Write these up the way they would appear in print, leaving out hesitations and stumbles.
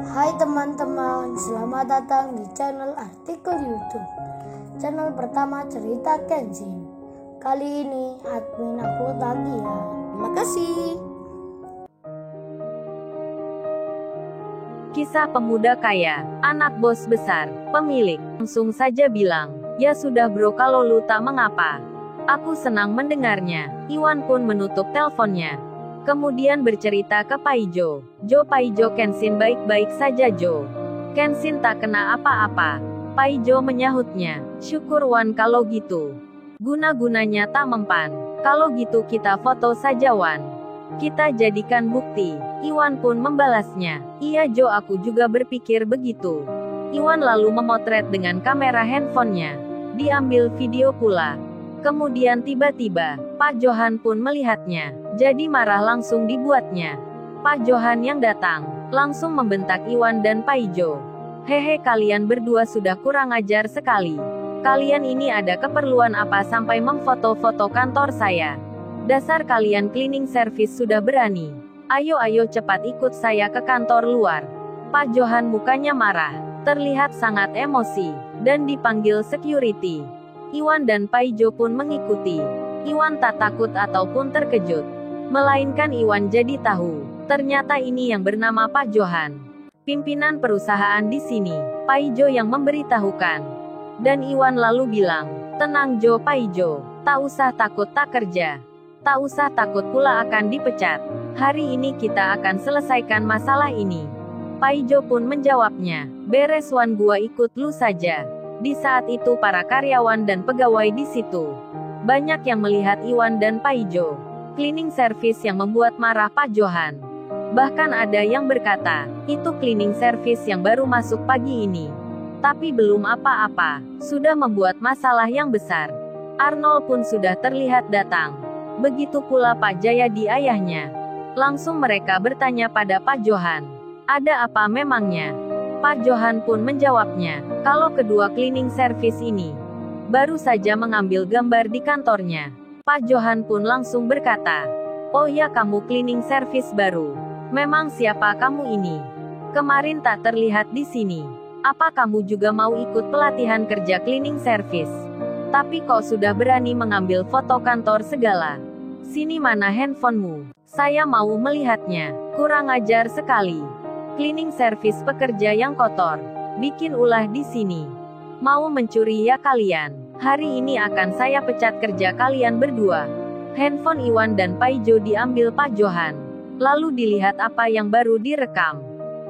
Hai teman-teman, selamat datang di channel artikel YouTube. Channel pertama cerita Kenshin. Kali ini admin upload lagi ya. Terima kasih. Kisah pemuda kaya, anak bos besar, pemilik, langsung saja bilang, "Ya sudah bro, kalau lu tak mengapa. Aku senang mendengarnya." Iwan pun menutup teleponnya. Kemudian bercerita ke Paijo. Paijo, Kenshin baik-baik saja Jo. Kenshin tak kena apa-apa. Paijo menyahutnya, "Syukur Wan kalau gitu. Guna-gunanya tak mempan. Kalau gitu kita foto saja Wan. Kita jadikan bukti." Iwan pun membalasnya, "Iya Jo, aku juga berpikir begitu." Iwan lalu memotret dengan kamera handphonenya. Diambil video pula. Kemudian tiba-tiba, Pak Johan pun melihatnya. Jadi marah langsung dibuatnya. Pak Johan yang datang, langsung membentak Iwan dan Paijo. "Hehe, kalian berdua sudah kurang ajar sekali. Kalian ini ada keperluan apa sampai memfoto-foto kantor saya? Dasar kalian cleaning service sudah berani. Ayo cepat ikut saya ke kantor luar." Pak Johan mukanya marah, terlihat sangat emosi, dan dipanggil security. Iwan dan Paijo pun mengikuti. Iwan tak takut ataupun terkejut. Melainkan Iwan jadi tahu, ternyata ini yang bernama Pak Johan. Pimpinan perusahaan di sini. Paijo yang memberitahukan. Dan Iwan lalu bilang, "Tenang Jo Paijo, tak usah takut tak kerja. Tak usah takut pula akan dipecat. Hari ini kita akan selesaikan masalah ini." Paijo pun menjawabnya, "Beres Wan, gua ikut lu saja." Di saat itu para karyawan dan pegawai di situ banyak yang melihat Iwan dan Paijo cleaning service yang membuat marah Pak Johan. Bahkan ada yang berkata, itu cleaning service yang baru masuk pagi ini. Tapi belum apa-apa, sudah membuat masalah yang besar. Arnold pun sudah terlihat datang. Begitu pula Pak Jayadi ayahnya. Langsung mereka bertanya pada Pak Johan, "Ada apa memangnya?" Pak Johan pun menjawabnya, kalau kedua cleaning service ini baru saja mengambil gambar di kantornya. Pak Johan pun langsung berkata, "Oh ya, kamu cleaning service baru. Memang siapa kamu ini? Kemarin tak terlihat di sini. Apa kamu juga mau ikut pelatihan kerja cleaning service? Tapi kok sudah berani mengambil foto kantor segala? Sini mana handphonemu? Saya mau melihatnya. Kurang ajar sekali. Cleaning service pekerja yang kotor. Bikin ulah di sini. Mau mencuri ya kalian? Hari ini akan saya pecat kerja kalian berdua." Handphone Iwan dan Paijo diambil Pak Johan. Lalu dilihat apa yang baru direkam.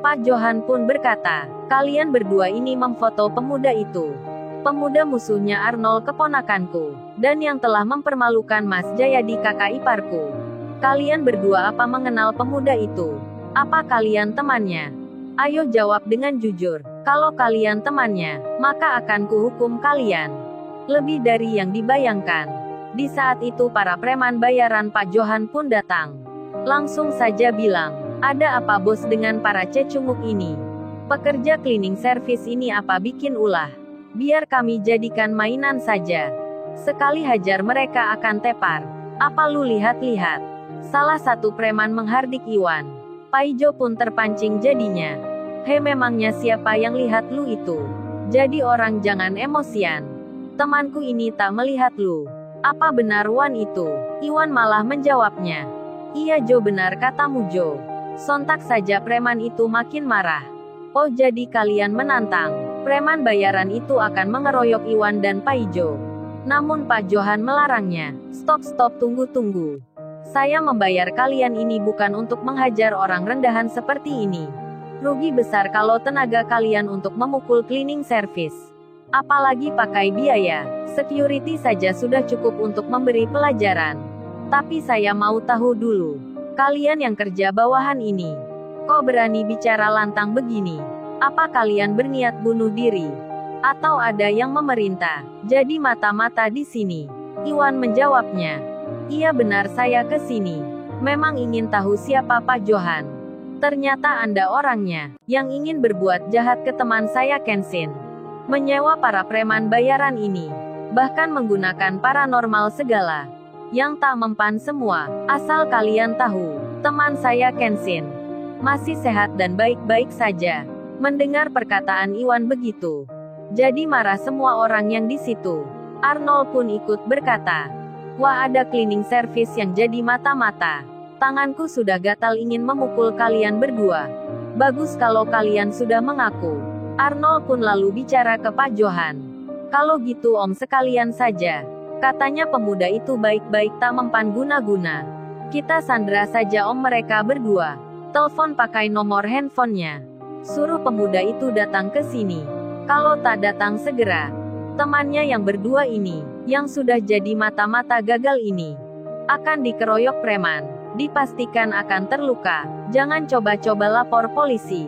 Pak Johan pun berkata, "Kalian berdua ini memfoto pemuda itu. Pemuda musuhnya Arnold keponakanku. Dan yang telah mempermalukan Mas Jayadi kakak iparku. Kalian berdua apa mengenal pemuda itu? Apa kalian temannya? Ayo jawab dengan jujur. Kalau kalian temannya, maka akan kuhukum kalian lebih dari yang dibayangkan." Di saat itu para preman bayaran Pak Johan pun datang. Langsung saja bilang, "Ada apa bos dengan para cecunguk ini? Pekerja cleaning service ini apa bikin ulah? Biar kami jadikan mainan saja. Sekali hajar mereka akan tepar. Apa lu lihat-lihat?" Salah satu preman menghardik Iwan. Paijo pun terpancing jadinya. "He, memangnya siapa yang lihat lu itu? Jadi orang jangan emosian. Temanku ini tak melihat lu. Apa benar Wan itu?" Iwan malah menjawabnya, "Iya Jo, benar katamu Jo." Sontak saja preman itu makin marah. "Oh, jadi kalian menantang preman bayaran itu akan mengeroyok Iwan dan Paijo?" Namun Pak Johan melarangnya. Stop, tunggu. Saya membayar kalian ini bukan untuk menghajar orang rendahan seperti ini. Rugi besar kalau tenaga kalian untuk memukul cleaning service. Apalagi pakai biaya. Security saja sudah cukup untuk memberi pelajaran. Tapi saya mau tahu dulu. Kalian yang kerja bawahan ini. Kok berani bicara lantang begini? Apa kalian berniat bunuh diri? Atau ada yang memerintah? Jadi mata-mata di sini." Iwan menjawabnya, "Iya benar, saya ke sini. Memang ingin tahu siapa Pak Johan. Ternyata Anda orangnya, yang ingin berbuat jahat ke teman saya Kenshin. Menyewa para preman bayaran ini. Bahkan menggunakan paranormal segala. Yang tak mempan semua. Asal kalian tahu, teman saya Kenshin masih sehat dan baik-baik saja. Mendengar perkataan Iwan begitu, jadi marah semua orang yang di situ. Arnold pun ikut berkata, "Wah, ada cleaning service yang jadi mata-mata. Tanganku sudah gatal ingin memukul kalian berdua. Bagus kalau kalian sudah mengaku." Arnold pun lalu bicara ke Pak Johan. "Kalau gitu Om sekalian saja," katanya pemuda itu baik-baik tak mempan guna-guna. "Kita sandera saja Om mereka berdua. Telepon pakai nomor handphonenya. Suruh pemuda itu datang ke sini. Kalau tak datang segera, temannya yang berdua ini, yang sudah jadi mata-mata gagal ini, akan dikeroyok preman. Dipastikan akan terluka. Jangan coba-coba lapor polisi,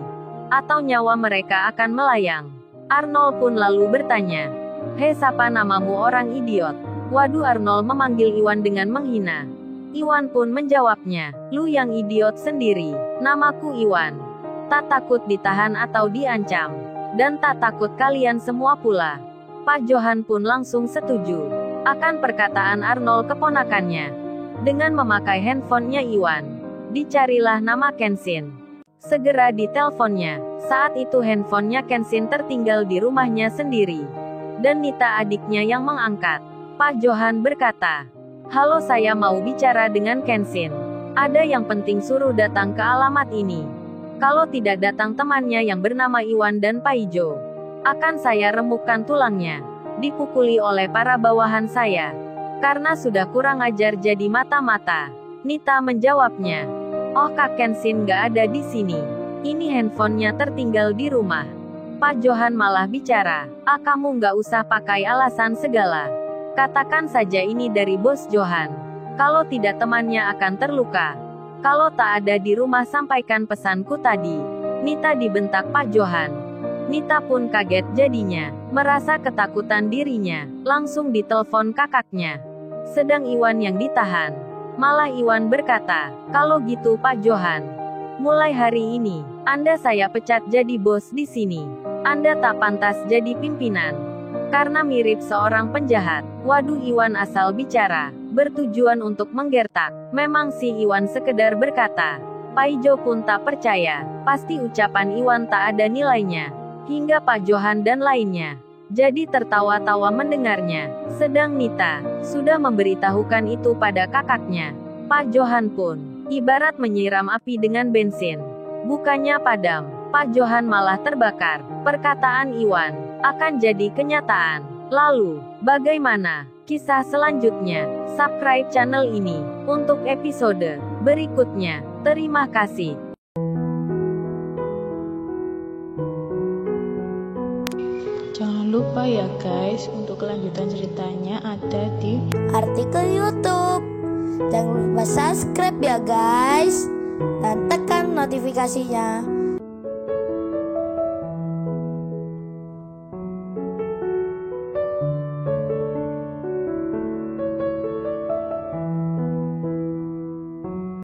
atau nyawa mereka akan melayang." Arnold pun lalu bertanya, "Hei, siapa namamu orang idiot?" Waduh, Arnold memanggil Iwan dengan menghina. Iwan pun menjawabnya, "Lu yang idiot sendiri. Namaku Iwan. Tak takut ditahan atau diancam. Dan tak takut kalian semua pula." Pak Johan pun langsung setuju akan perkataan Arnold keponakannya. Dengan memakai handphonenya Iwan, dicarilah nama Kenshin. Segera diteleponnya. Saat itu handphonenya Kenshin tertinggal di rumahnya sendiri. Dan Nita adiknya yang mengangkat. Pak Johan berkata, "Halo, saya mau bicara dengan Kenshin. Ada yang penting, suruh datang ke alamat ini. Kalau tidak datang temannya yang bernama Iwan dan Paijo, akan saya remukkan tulangnya, dipukuli oleh para bawahan saya. Karena sudah kurang ajar jadi mata-mata." Nita menjawabnya, "Oh, Kak Kenshin nggak ada di sini. Ini handphonenya tertinggal di rumah." Pak Johan malah bicara, "Kamu nggak usah pakai alasan segala. Katakan saja ini dari Bos Johan. Kalau tidak temannya akan terluka. Kalau tak ada di rumah sampaikan pesanku tadi." Nita dibentak Pak Johan. Nita pun kaget jadinya, merasa ketakutan dirinya, langsung ditelepon kakaknya. Sedang Iwan yang ditahan. Malah Iwan berkata, "Kalau gitu Pak Johan, mulai hari ini, Anda saya pecat jadi bos di sini. Anda tak pantas jadi pimpinan. Karena mirip seorang penjahat." Waduh, Iwan asal bicara, bertujuan untuk menggertak. Memang si Iwan sekedar berkata. Paijo pun tak percaya, pasti ucapan Iwan tak ada nilainya. Hingga Pak Johan dan lainnya jadi tertawa-tawa mendengarnya. Sedang Nita sudah memberitahukan itu pada kakaknya. Pak Johan pun ibarat menyiram api dengan bensin. Bukannya padam, Pak Johan malah terbakar. Perkataan Iwan akan jadi kenyataan. Lalu, bagaimana kisah selanjutnya? Subscribe channel ini untuk episode berikutnya. Terima kasih. Jangan lupa ya guys, untuk kelanjutan ceritanya ada di artikel YouTube. Jangan lupa subscribe ya guys, dan tekan notifikasinya